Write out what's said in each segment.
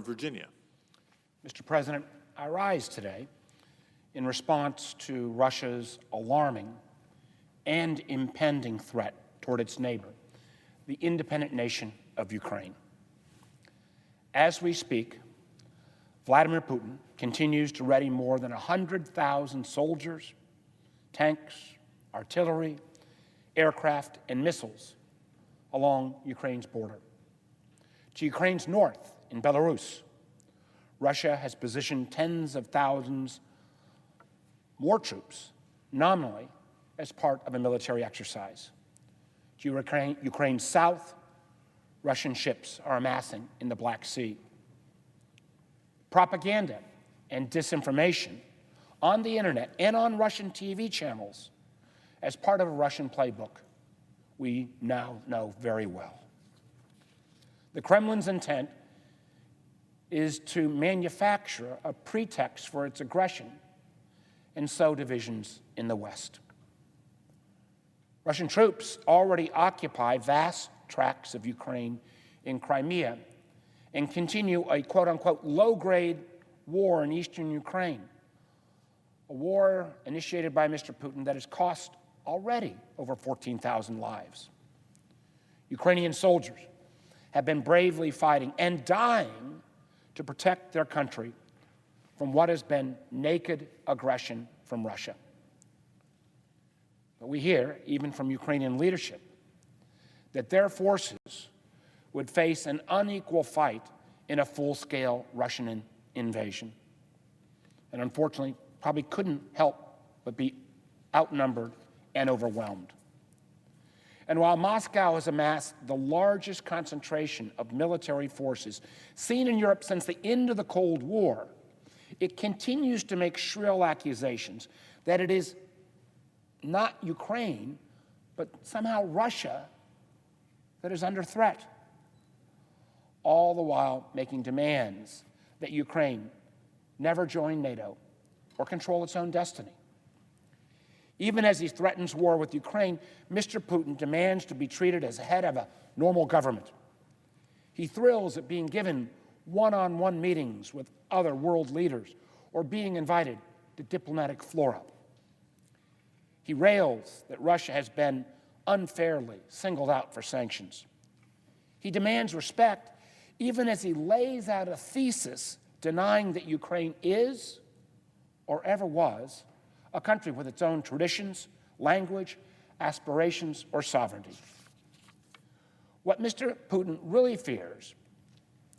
Virginia. Mr. President, I rise today in response to Russia's alarming and impending threat toward its neighbor, the independent nation of Ukraine. As we speak, Vladimir Putin continues to ready more than 100,000 soldiers, tanks, artillery, aircraft, and missiles along Ukraine's border. To Ukraine's north, in Belarus, Russia has positioned tens of thousands more troops, nominally, as part of a military exercise. To Ukraine's south, Russian ships are amassing in the Black Sea. Propaganda and disinformation on the internet and on Russian TV channels as part of a Russian playbook we now know very well. The Kremlin's intent is to manufacture a pretext for its aggression and sow divisions in the West. Russian troops already occupy vast tracts of Ukraine in Crimea and continue a quote-unquote low-grade war in eastern Ukraine, a war initiated by Mr. Putin that has cost already over 14,000 lives. Ukrainian soldiers have been bravely fighting and dying to protect their country from what has been naked aggression from Russia. But we hear, even from Ukrainian leadership, that their forces would face an unequal fight in a full-scale Russian invasion. And unfortunately, probably couldn't help but be outnumbered and overwhelmed. And while Moscow has amassed the largest concentration of military forces seen in Europe since the end of the Cold War, it continues to make shrill accusations that it is not Ukraine, but somehow Russia that is under threat, all the while making demands that Ukraine never join NATO or control its own destiny. Even as he threatens war with Ukraine, Mr. Putin demands to be treated as head of a normal government. He thrills at being given one-on-one meetings with other world leaders or being invited to diplomatic fora. He rails that Russia has been unfairly singled out for sanctions. He demands respect even as he lays out a thesis denying that Ukraine is or ever was a country with its own traditions, language, aspirations, or sovereignty. What Mr. Putin really fears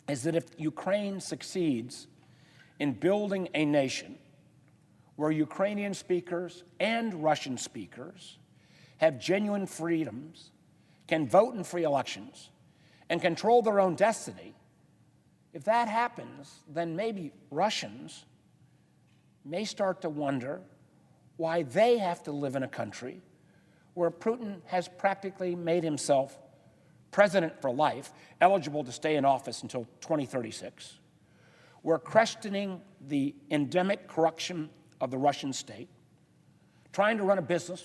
is that if Ukraine succeeds in building a nation where Ukrainian speakers and Russian speakers have genuine freedoms, can vote in free elections, and control their own destiny, if that happens, then maybe Russians may start to wonder why they have to live in a country where Putin has practically made himself president for life, eligible to stay in office until 2036, where questioning the endemic corruption of the Russian state, trying to run a business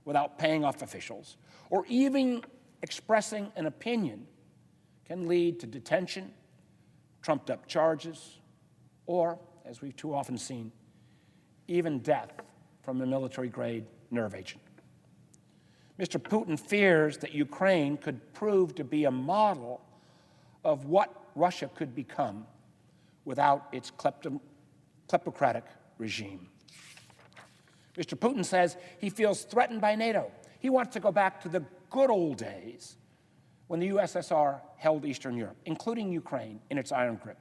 without paying off officials, or even expressing an opinion can lead to detention, trumped-up charges, or, as we've too often seen, even death from a military-grade nerve agent. Mr. Putin fears that Ukraine could prove to be a model of what Russia could become without its kleptocratic regime. Mr. Putin says he feels threatened by NATO. He wants to go back to the good old days when the USSR held Eastern Europe, including Ukraine, in its iron grip.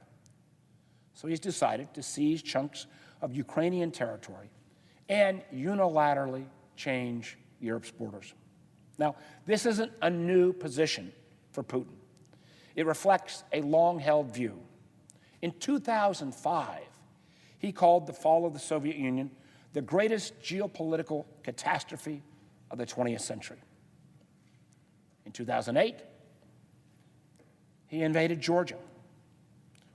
So he's decided to seize chunks of Ukrainian territory and unilaterally change Europe's borders. Now, this isn't a new position for Putin. It reflects a long-held view. In 2005, he called the fall of the Soviet Union the greatest geopolitical catastrophe of the 20th century. In 2008, he invaded Georgia.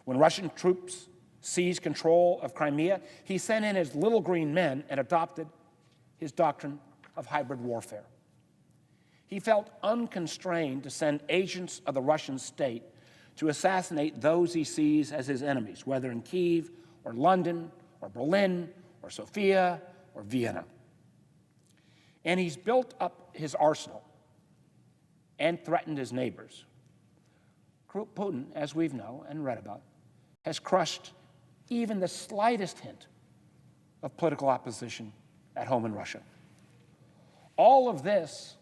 When Russian troops seized control of Crimea, he sent in his little green men and adopted his doctrine of hybrid warfare. He felt unconstrained to send agents of the Russian state to assassinate those he sees as his enemies, whether in Kyiv or London or Berlin or Sofia or Vienna. And he's built up his arsenal and threatened his neighbors. Putin, as we've known and read about, has crushed even the slightest hint of political opposition at home in Russia. All of this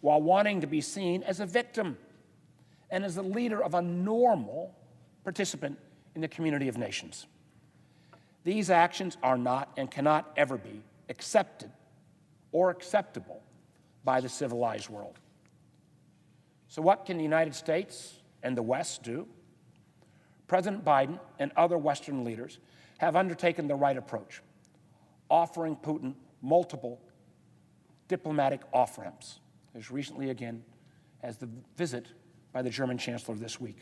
while wanting to be seen as a victim and as the leader of a normal participant in the community of nations. These actions are not and cannot ever be accepted or acceptable by the civilized world. So what can the United States and the West do? President Biden and other Western leaders have undertaken the right approach, offering Putin multiple diplomatic off-ramps, as recently again as the visit by the German Chancellor this week,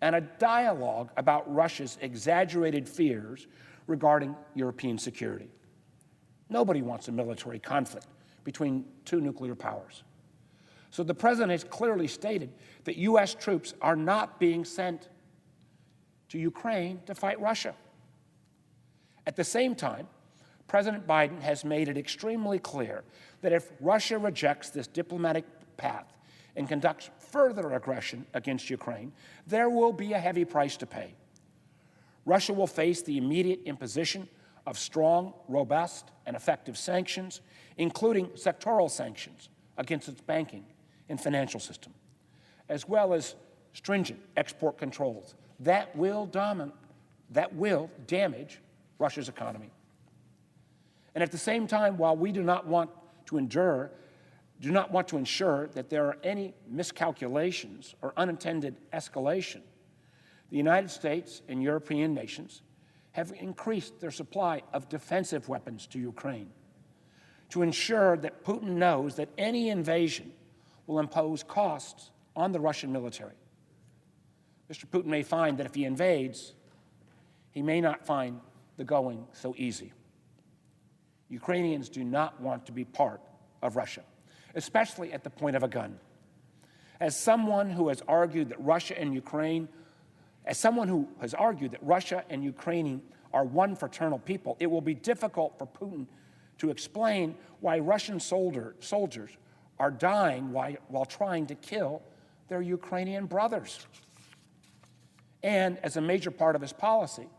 and a dialogue about Russia's exaggerated fears regarding European security. Nobody wants a military conflict between two nuclear powers. So the president has clearly stated that U.S. troops are not being sent to Ukraine to fight Russia. At the same time, President Biden has made it extremely clear that if Russia rejects this diplomatic path and conducts further aggression against Ukraine, there will be a heavy price to pay. Russia will face the immediate imposition of strong, robust, and effective sanctions, including sectoral sanctions against its banking and financial system, as well as stringent export controls that will damage Russia's economy. And at the same time, while we do not want to ensure that there are any miscalculations or unintended escalation, the United States and European nations have increased their supply of defensive weapons to Ukraine to ensure that Putin knows that any invasion will impose costs on the Russian military. Mr. Putin may find that if he invades, he may not find the going so easy. Ukrainians do not want to be part of Russia, especially at the point of a gun. As someone who has argued that Russia and Ukraine are one fraternal people, it will be difficult for Putin to explain why Russian soldiers are dying while trying to kill their Ukrainian brothers. And as a major part of his policy,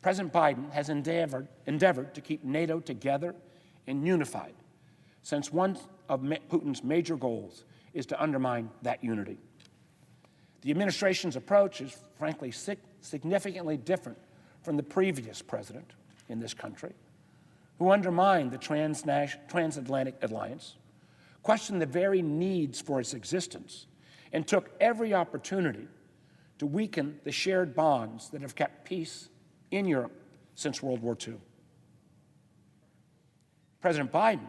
President Biden has endeavored to keep NATO together and unified, since one of Putin's major goals is to undermine that unity. The administration's approach is, frankly, significantly different from the previous president in this country, who undermined the transatlantic alliance, questioned the very needs for its existence, and took every opportunity to weaken the shared bonds that have kept peace in Europe since World War II. President Biden,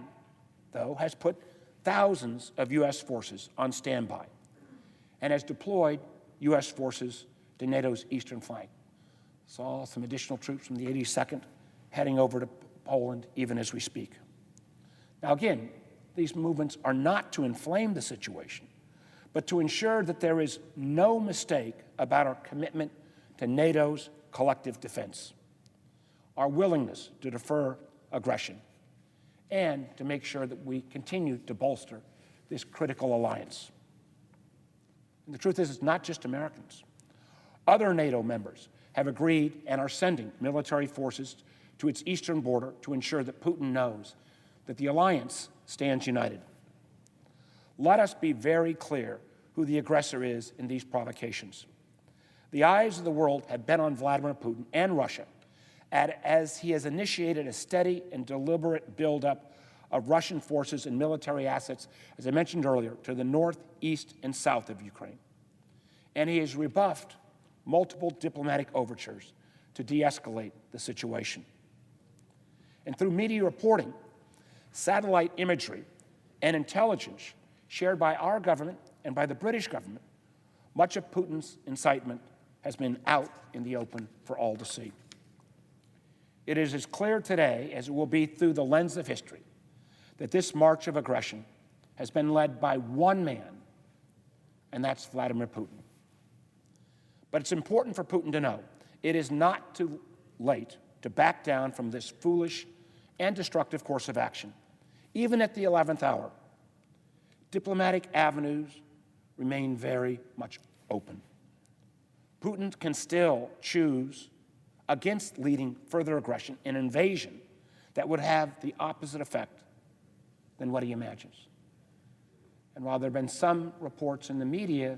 though, has put thousands of U.S. forces on standby and has deployed U.S. forces to NATO's eastern flank. Saw some additional troops from the 82nd heading over to Poland even as we speak. Now again, these movements are not to inflame the situation, but to ensure that there is no mistake about our commitment to NATO's collective defense, our willingness to defer aggression, and to make sure that we continue to bolster this critical alliance. And the truth is, it's not just Americans. Other NATO members have agreed and are sending military forces to its eastern border to ensure that Putin knows that the alliance stands united. Let us be very clear who the aggressor is in these provocations. The eyes of the world have been on Vladimir Putin and Russia as he has initiated a steady and deliberate buildup of Russian forces and military assets, as I mentioned earlier, to the north, east, and south of Ukraine. And he has rebuffed multiple diplomatic overtures to de-escalate the situation. And through media reporting, satellite imagery, and intelligence shared by our government and by the British government, much of Putin's incitement has been out in the open for all to see. It is as clear today as it will be through the lens of history that this march of aggression has been led by one man, and that's Vladimir Putin. But it's important for Putin to know it is not too late to back down from this foolish and destructive course of action. Even at the 11th hour, diplomatic avenues remain very much open. Putin can still choose against leading further aggression and invasion that would have the opposite effect than what he imagines. And while there have been some reports in the media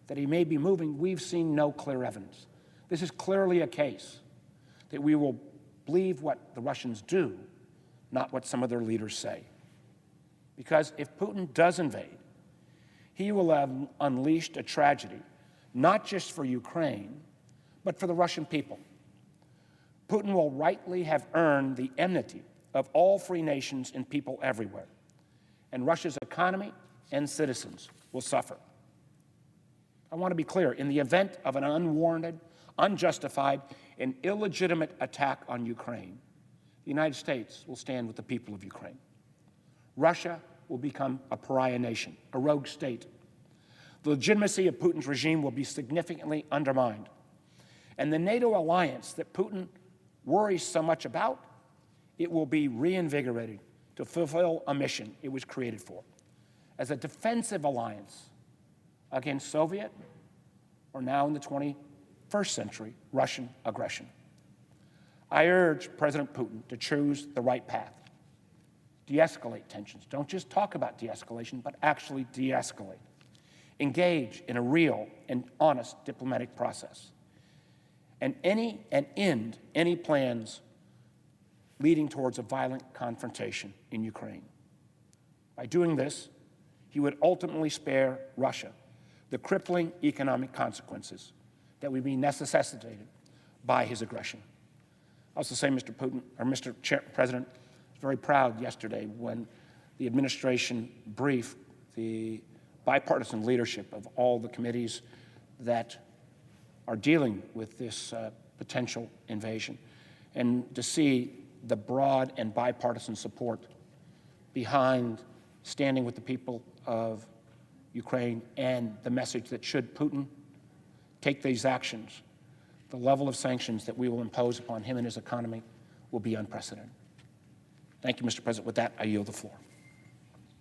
that he may be moving, we've seen no clear evidence. This is clearly a case that we will believe what the Russians do, not what some of their leaders say. Because if Putin does invade, he will have unleashed a tragedy, not just for Ukraine, but for the Russian people. Putin will rightly have earned the enmity of all free nations and people everywhere, and Russia's economy and citizens will suffer. I want to be clear, in the event of an unwarranted, unjustified, and illegitimate attack on Ukraine, the United States will stand with the people of Ukraine. Russia will become a pariah nation, a rogue state. The legitimacy of Putin's regime will be significantly undermined. And the NATO alliance that Putin worries so much about, it will be reinvigorated to fulfill a mission it was created for, as a defensive alliance against Soviet, or now in the 21st century, Russian aggression. I urge President Putin to choose the right path. De-escalate tensions. Don't just talk about de-escalation, but actually de-escalate. Engage in a real and honest diplomatic process. And end any plans leading towards a violent confrontation in Ukraine. By doing this, he would ultimately spare Russia the crippling economic consequences that would be necessitated by his aggression. I also say, Mr. President, I was very proud yesterday when the administration briefed the bipartisan leadership of all the committees that are dealing with this potential invasion, and to see the broad and bipartisan support behind standing with the people of Ukraine and the message that should Putin take these actions, the level of sanctions that we will impose upon him and his economy will be unprecedented. Thank you, Mr. President. With that, I yield the floor.